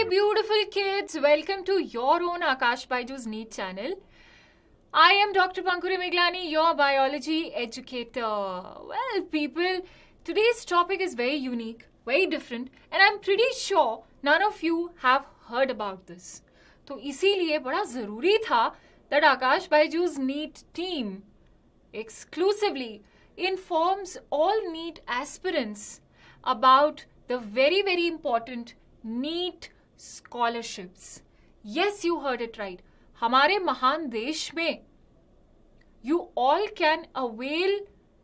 beautiful kids, welcome to your own Akash Baiju's NEET channel. I am Dr. Pankuri Miglani, your biology educator. Well, people, today's topic is very unique, very different, and I'm pretty sure none of you have heard about this. तो इसीलिए बड़ा ज़रूरी था that Akash Baiju's NEET team exclusively informs all NEET aspirants about the very, very important NEET scholarships. Yes, you heard it right. हमारे महान देश में you all can avail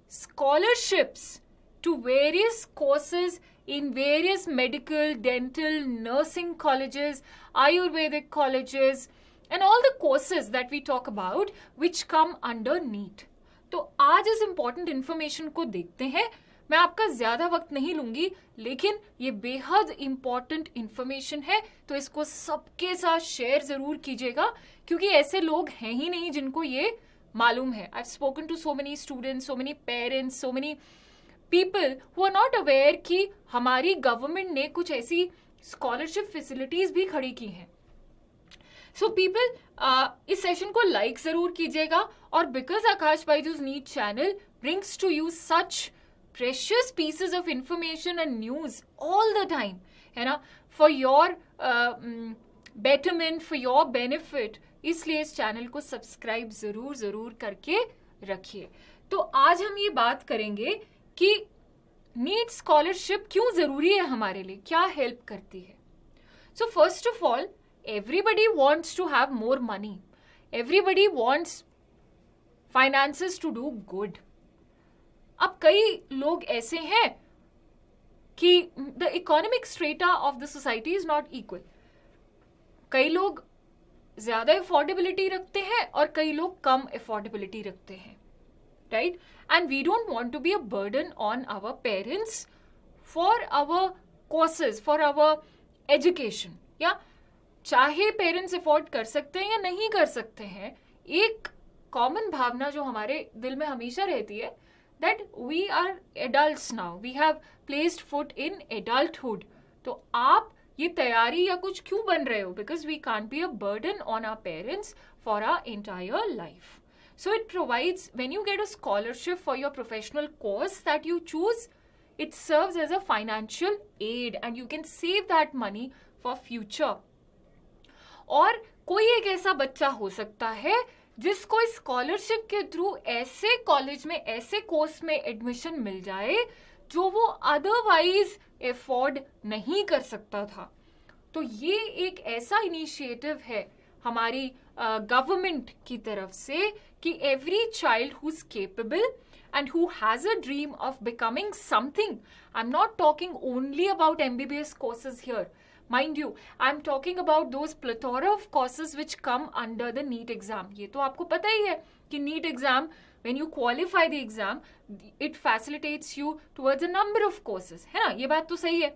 scholarships to various courses in various medical, dental, nursing colleges, Ayurvedic colleges, and all the courses that we talk about which come under NEET. तो आज इस important information को देखते हैं. मैं आपका ज़्यादा वक्त नहीं लूँगी, लेकिन ये बेहद इम्पॉर्टेंट इन्फॉर्मेशन है, तो इसको सबके साथ शेयर ज़रूर कीजिएगा, क्योंकि ऐसे लोग हैं ही नहीं जिनको ये मालूम है. I've spoken to so many students, so many parents, so many people who are not aware कि हमारी गवर्नमेंट ने कुछ ऐसी स्कॉलरशिप फैसिलिटीज़ भी खड़ी की हैं. सो पीपल, इस सेशन को लाइक ज़रूर कीजिएगा, और because Aakash Byju's NEET channel brings to you such precious pieces of information and news all the time, है ना, for your betterment, for your benefit. इसलिए इस चैनल को सब्सक्राइब ज़रूर करके रखिए. तो आज हम ये बात करेंगे कि नीट स्कॉलरशिप क्यों ज़रूरी है हमारे लिए, क्या हेल्प करती है. So first of all, everybody wants to have more money. Everybody wants finances to do good. अब कई लोग ऐसे हैं कि the economic strata of the society is not equal. कई लोग ज्यादा अफोर्डेबिलिटी रखते हैं और कई लोग कम अफोर्डेबिलिटी रखते हैं, right? And we don't want to be a burden on our parents for our courses, for our education. या चाहे पेरेंट्स अफोर्ड कर सकते हैं या नहीं कर सकते हैं, एक कॉमन भावना जो हमारे दिल में हमेशा रहती है that we are adults now, we have placed foot in adulthood. तो आप ये तैयारी या कुछ क्यों बन रहे हो? Because we can't be a burden on our parents for our entire life. So it provides, when you get a scholarship for your professional course that you choose, it serves as a financial aid and you can save that money for future. और कोई एक ऐसा बच्चा हो सकता है जिसको scholarship के थ्रू ऐसे कॉलेज में, ऐसे कोर्स में एडमिशन मिल जाए जो वो अदरवाइज अफोर्ड नहीं कर सकता था. तो ये एक ऐसा इनिशिएटिव है हमारी गवर्नमेंट की तरफ से कि every child who is capable and who has a dream of becoming something. I'm not talking only about MBBS courses here. Mind you, I'm talking about those plethora of courses which come under the NEET exam. ये तो आपको पता ही है कि NEET exam, when you qualify the exam, it facilitates you towards a number of courses. है ना, ये बात तो सही है.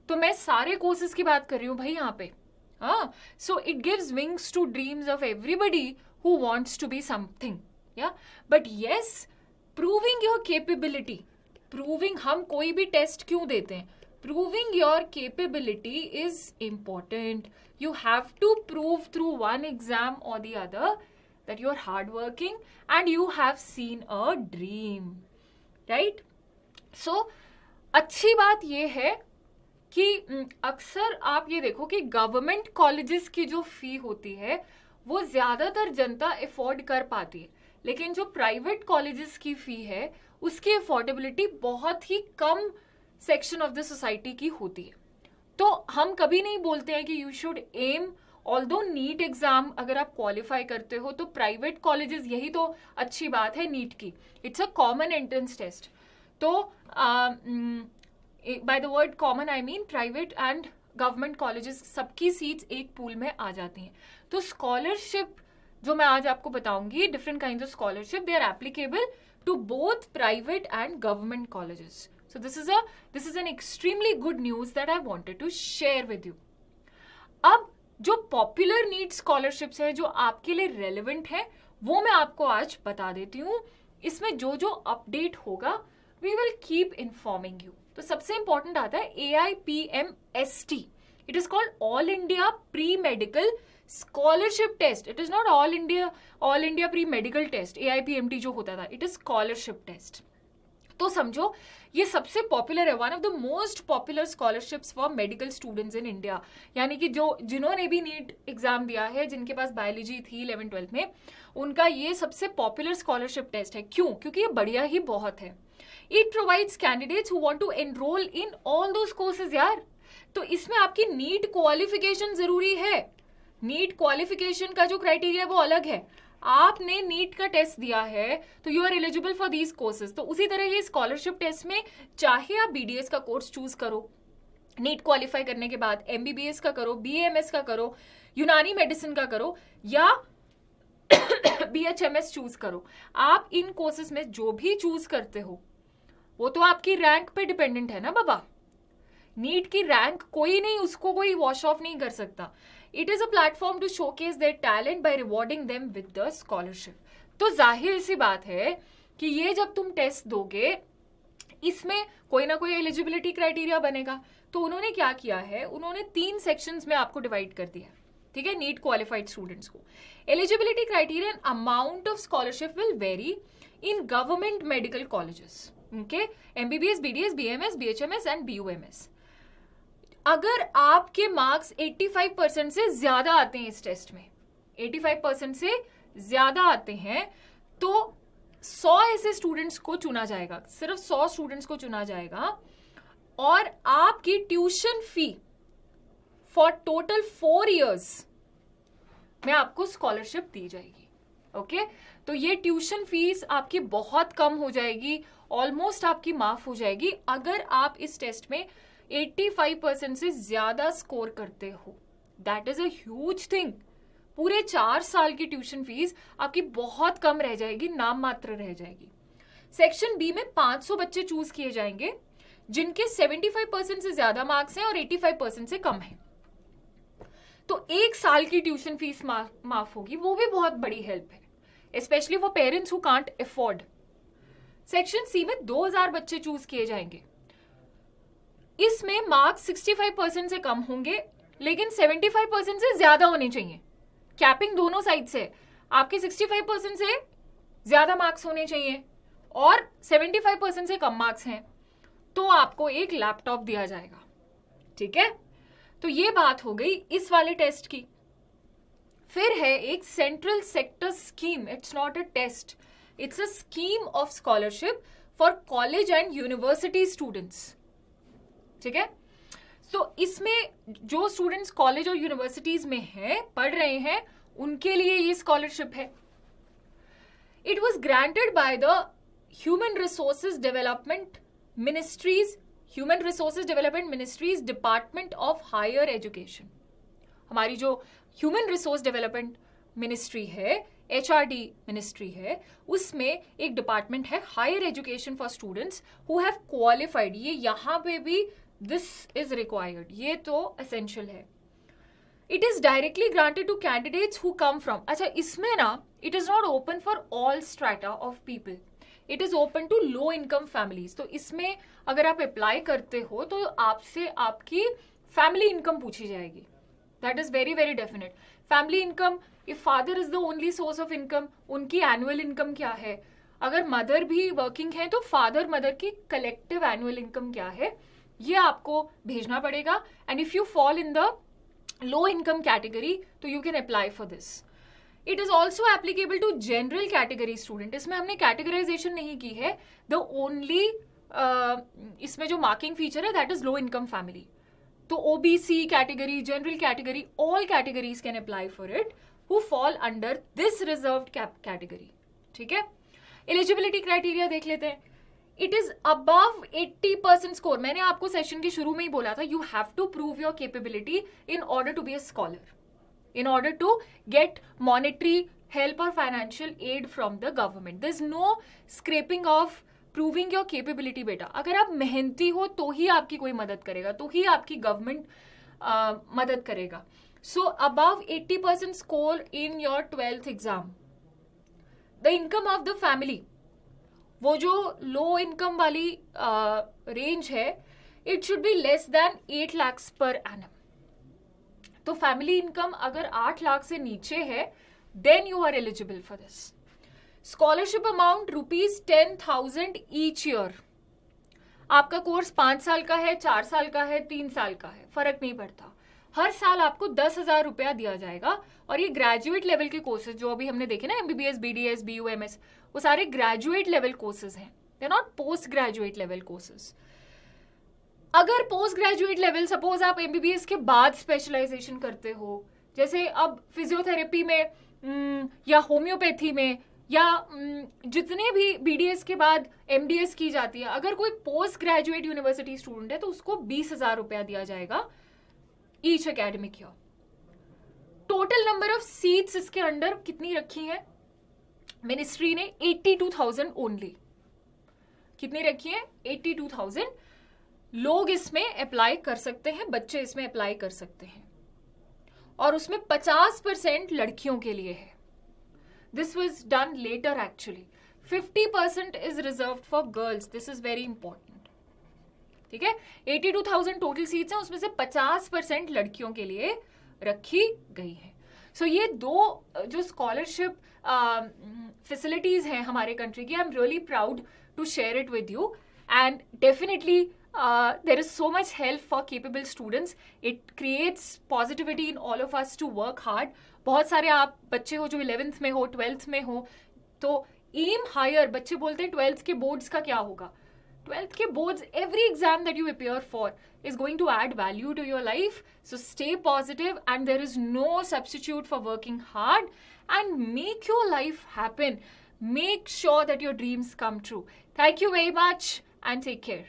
तो मैं सारे courses की बात कर रही हूँ भाई यहाँ पे. हाँ, so it gives wings to dreams of everybody who wants to be something. Yeah, but yes, proving your capability, proving, हम कोई भी टेस्ट क्यों देते हैं? Proving your capability is important. You have to prove through one exam or the other that you're hardworking and you have seen a dream, right? So, अच्छी बात ये है कि अक्सर आप ये देखो कि गवर्नमेंट कॉलेजेस की जो फी होती है वो ज़्यादातर जनता अफोर्ड कर पाती है, लेकिन जो प्राइवेट कॉलेजेस की फी है उसकी अफोर्डेबिलिटी बहुत ही कम सेक्शन ऑफ द सोसाइटी की होती है. तो हम कभी नहीं बोलते हैं कि you should aim, although NEET exam अगर आप क्वालिफाई करते हो तो प्राइवेट कॉलेजेस, यही तो अच्छी बात है नीट की, it's a common entrance test. तो by the word common I mean private and government colleges, सबकी सीट्स एक पूल में आ जाती हैं. तो स्कॉलरशिप जो मैं आज आपको बताऊंगी, different kind of scholarship, they are applicable to both private and government colleges. So this is an extremely good news that I wanted to share with you. अब जो पॉपुलर नीट स्कॉलरशिप्स है जो आपके लिए रेलेवेंट है वो मैं आपको आज बता देती हूँ. इसमें जो जो अपडेट होगा we will keep informing you. तो सबसे इंपॉर्टेंट आता है AIPMST. It is called All India Pre-Medical Scholarship Test. It is not All India Pre-Medical Test, AIPMT जो होता था. It is Scholarship Test. तो समझो ये सबसे पॉपुलर है, one of the most popular scholarships for medical students in India. यानी कि जिन्होंने भी नीट एग्जाम दिया है, जिनके पास बायोलॉजी थी 11-12 में, उनका ये सबसे पॉपुलर स्कॉलरशिप टेस्ट है. क्यों? क्योंकि ये बढ़िया ही बहुत है. It provides candidates who want to enroll in all those courses यार. तो इसमें आपकी नीट क्वालिफिकेशन जरूरी है. नीट क्वालिफिकेशन का जो क्राइटेरिया है वो अलग है. आपने नीट का टेस्ट दिया है तो you are eligible for these courses. तो उसी तरह ये स्कॉलरशिप टेस्ट में चाहे आप बीडीएस का कोर्स चूज करो नीट क्वालिफाई करने के बाद, एमबीबीएस का करो, बीएमएस का करो, यूनानी मेडिसिन का करो, या बीएचएमएस चूज करो. आप इन कोर्सेज में जो भी चूज करते हो वो तो आपकी रैंक पे डिपेंडेंट है ना बाबा. नीट की रैंक कोई नहीं, उसको कोई वॉश ऑफ नहीं कर सकता. It is a platform to showcase their talent by rewarding them with the scholarship. तो जाहिर सी बात है कि ये जब तुम टेस्ट दोगे इसमें कोई ना कोई एलिजिबिलिटी क्राइटेरिया बनेगा. तो उन्होंने क्या किया है, उन्होंने 3 सेक्शंस में आपको डिवाइड कर दिया. ठीक है, नीट क्वालिफाइड स्टूडेंट्स को. Eligibility criteria and amount of scholarship will very in government medical colleges. Okay, MBBS, BDS, BMS, BHMS and BUMS. अगर आपके मार्क्स 85% से ज्यादा आते हैं इस टेस्ट में, 85% से ज्यादा आते हैं, तो 100 ऐसे स्टूडेंट्स को चुना जाएगा, सिर्फ 100 स्टूडेंट्स को चुना जाएगा, और आपकी tuition fee for total 4 years में आपको स्कॉलरशिप दी जाएगी. ओके, तो ये ट्यूशन फीस आपकी बहुत कम हो जाएगी, ऑलमोस्ट आपकी माफ हो जाएगी अगर आप इस टेस्ट में 85% से ज्यादा स्कोर करते हो. That is a huge thing. पूरे 4 साल की ट्यूशन फीस आपकी बहुत कम रह जाएगी, नाम मात्र रह जाएगी. सेक्शन बी में 500 बच्चे चूज किए जाएंगे जिनके 75% से ज्यादा मार्क्स हैं और 85% से कम है. तो 1 साल की ट्यूशन फीस माफ होगी, वो भी बहुत बड़ी हेल्प है, specially for parents who can't afford. Section C में 2000 बच्चे चूज किए जाएंगे. इसमें मार्क्स 65% से कम होंगे लेकिन 75% से ज्यादा होने चाहिए. कैपिंग दोनों साइड से, आपके 65% से ज्यादा मार्क्स होने चाहिए और 75% से कम मार्क्स हैं तो आपको एक लैपटॉप दिया जाएगा. ठीक है, तो ये बात हो गई इस वाले टेस्ट की. फिर है एक central sector scheme. It's not a test, it's a scheme of scholarship for college and university students. ठीक है, तो इसमें जो स्टूडेंट्स कॉलेज और यूनिवर्सिटीज में हैं, पढ़ रहे हैं, उनके लिए ये स्कॉलरशिप है. It was granted by the human resources development ministries department of higher education. हमारी जो ह्यूमन रिसोर्स डेवलपमेंट मिनिस्ट्री है, HRD मिनिस्ट्री है, उसमें एक डिपार्टमेंट है higher education for students who have qualified. ये यहां पे भी दिस इज रिक्वायर्ड, ये तो एसेंशियल है. It is directly granted to candidates who come from. अच्छा, इसमें ना it is not open for all strata of people, it is open to low income families. तो इसमें अगर आप अप्लाई करते हो तो आपसे आपकी फैमिली इनकम पूछी जाएगी. That is very very definite. Family income, if father is the only source of income, उनकी एनुअल इनकम क्या है. अगर मदर भी वर्किंग है तो फादर मदर की कलेक्टिव एनुअल इनकम क्या है, ये आपको भेजना पड़ेगा. And if you fall in the low income category तो you can apply for this. It is also applicable to general category student. इसमें हमने कैटेगराइजेशन नहीं की है. द ओनली इसमें जो मार्किंग फीचर है that is low income family. तो OBC category, general category, all categories can apply for it who fall under this reserved category. ठीक है, एलिजिबिलिटी क्राइटेरिया देख लेते हैं. It is above 80% score. मैंने आपको सेशन के शुरू में ही बोला था, you have to prove your capability in order to be a scholar, in order to get monetary help or financial aid from the government. There's no scraping of proving your capability बेटा. अगर आप मेहनती हो तो ही आपकी कोई मदद करेगा, तो ही आपकी गवर्नमेंट मदद करेगा. So above 80% score in your 12th exam. The income of the family, वो जो लो इनकम वाली रेंज है, it should be less than 8 lakhs per annum. तो फैमिली इनकम अगर 8 लाख से नीचे है, then you are eligible for this. Scholarship amount ₹10,000 each year. आपका कोर्स 5 साल का है, 4 साल का है, 3 साल का है, फर्क नहीं पड़ता। हर साल आपको 10,000 रुपया दिया जाएगा। और ये ग्रेजुएट लेवल के कोर्सेज जो अभी हमने देखे ना, MBBS, BDS, BUMS, वो सारे ग्रेजुएट लेवल कोर्सेज हैं, they not post graduate level courses. अगर पोस्ट ग्रेजुएट लेवल, सपोज आप MBBS के बाद स्पेशलाइजेशन करते हो, जैसे अब फिजियोथेरेपी में या होम्योपैथी में या जितने भी BDS के बाद MDS की जाती है, अगर कोई पोस्ट ग्रेजुएट यूनिवर्सिटी स्टूडेंट है तो उसको 20,000 रुपया दिया जाएगा each academic year. Total number of seats इसके अंडर कितनी रखी है मिनिस्ट्री ने? 82,000 ओनली। कितनी रखी है? 82,000 लोग इसमें अप्लाई कर सकते हैं, बच्चे इसमें अप्लाई कर सकते हैं। और उसमें 50% लड़कियों के लिए है। This was done later actually. 50% is reserved for girls. This is very important. ठीक है, 82,000 टोटल सीट्स हैं, उसमें से 50% लड़कियों के लिए रखी गई है। सो ये दो जो स्कॉलरशिप फैसिलिटीज हैं हमारे कंट्री की, I am really proud to share it with you. And definitely there is so much help for capable students. It creates positivity in all of us to work hard. बहुत सारे आप बच्चे हो जो 11th में हो, 12th में हो, तो एम हायर। बच्चे बोलते हैं 12th के बोर्ड्स का क्या होगा? 12th के boards, every exam that you appear for is going to add value to your life. So stay positive, and there is no substitute for working hard and make your life happen. Make sure that your dreams come true. Thank you very much and take care.